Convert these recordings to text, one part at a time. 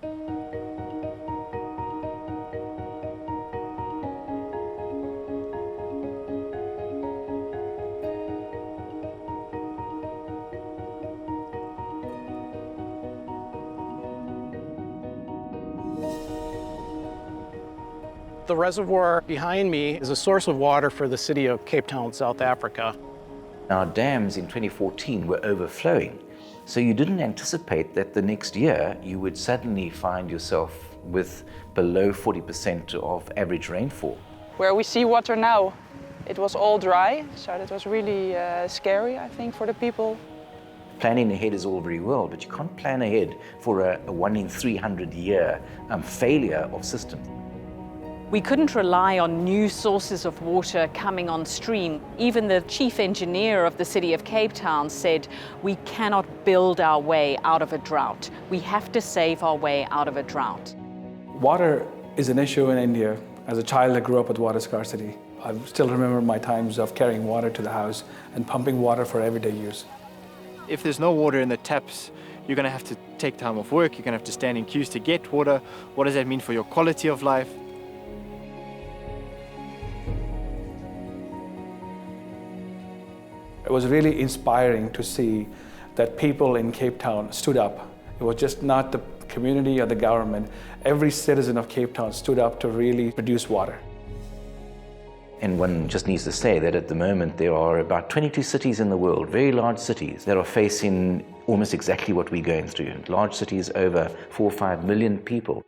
The reservoir behind me is a source of water for the city of Cape Town, South Africa. Our dams in 2014 were overflowing, so you didn't anticipate that the next year you would suddenly find yourself with below 40% of average rainfall. Where we see water now, it was all dry, so that was really scary, I think, for the people. Planning ahead is all very well, but you can't plan ahead for a 1 in 300 year failure of systems. We couldn't rely on new sources of water coming on stream. Even the chief engineer of the city of Cape Town said, we cannot build our way out of a drought. We have to save our way out of a drought. Water is an issue in India. As a child, I grew up with water scarcity. I still remember my times of carrying water to the house and pumping water for everyday use. If there's no water in the taps, you're going to have to take time off work, you're going to have to stand in queues to get water. What does that mean for your quality of life? It was really inspiring to see that people in Cape Town stood up. It was just not the community or the government. Every citizen of Cape Town stood up to really produce water. And one just needs to say that at the moment there are about 22 cities in the world, very large cities, that are facing almost exactly what we're going through. Large cities, over 4 or 5 million people.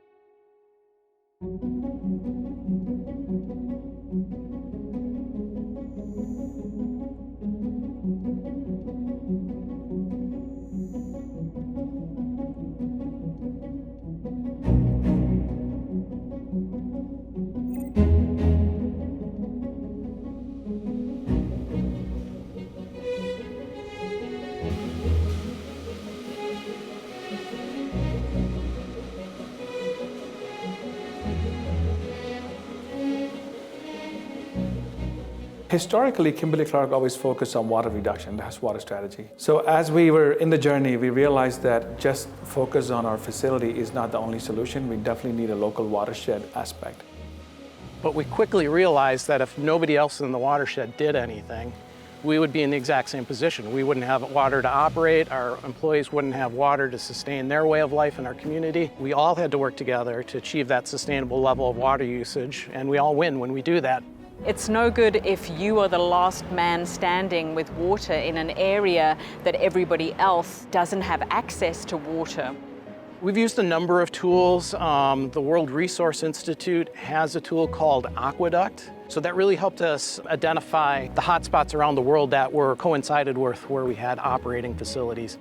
Historically, Kimberly-Clark always focused on water reduction, that's water strategy. So as we were in the journey, we realized that just focus on our facility is not the only solution. We definitely need a local watershed aspect. But we quickly realized that if nobody else in the watershed did anything, we would be in the exact same position. We wouldn't have water to operate, our employees wouldn't have water to sustain their way of life in our community. We all had to work together to achieve that sustainable level of water usage, and we all win when we do that. It's no good if you are the last man standing with water in an area that everybody else doesn't have access to water. We've used a number of tools. The World Resource Institute has a tool called Aqueduct. So that really helped us identify the hotspots around the world that were coincided with where we had operating facilities.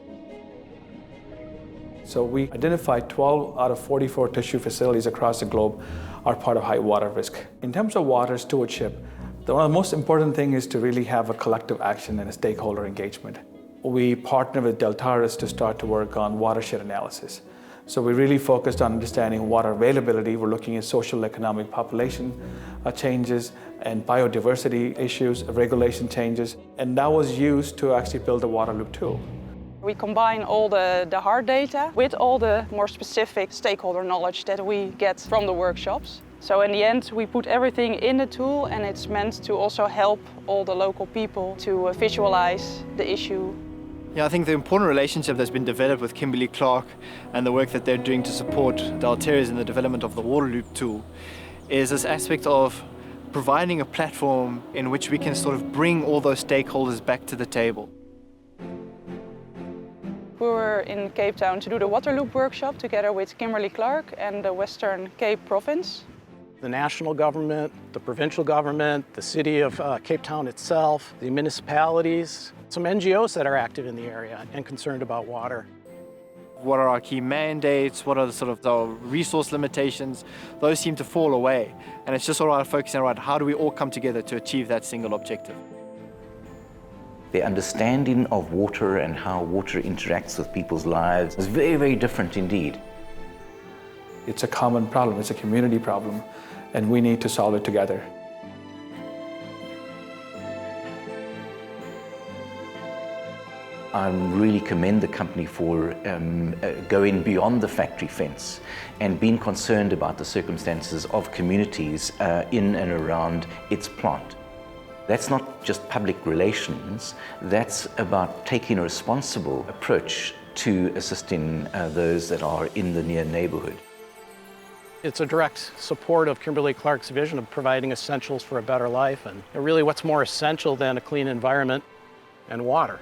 So we identified 12 out of 44 tissue facilities across the globe are part of high water risk. In terms of water stewardship, one of the most important thing is to really have a collective action and a stakeholder engagement. We partnered with Deltaris to start to work on watershed analysis. So we really focused on understanding water availability. We're looking at social, economic, population changes and biodiversity issues, regulation changes, and that was used to actually build the water loop tool. We combine all the hard data with all the more specific stakeholder knowledge that we get from the workshops. So in the end, we put everything in the tool, and it's meant to also help all the local people to visualize the issue. Yeah, I think the important relationship that's been developed with Kimberly-Clark and the work that they're doing to support the Alterians in the development of the water loop tool is this aspect of providing a platform in which we can sort of bring all those stakeholders back to the table. We were in Cape Town to do the water loop workshop together with Kimberly-Clark and the Western Cape province. The national government, the provincial government, the city of Cape Town itself, the municipalities, some NGOs that are active in the area and concerned about water. What are our key mandates? What are the sort of the resource limitations? Those seem to fall away. And it's just all about focusing on how do we all come together to achieve that single objective. The understanding of water and how water interacts with people's lives is very, very different indeed. It's a common problem, it's a community problem, and we need to solve it together. I really commend the company for going beyond the factory fence and being concerned about the circumstances of communities in and around its plant. That's not just public relations, that's about taking a responsible approach to assisting those that are in the near neighborhood. It's a direct support of Kimberly-Clark's vision of providing essentials for a better life, and really what's more essential than a clean environment and water.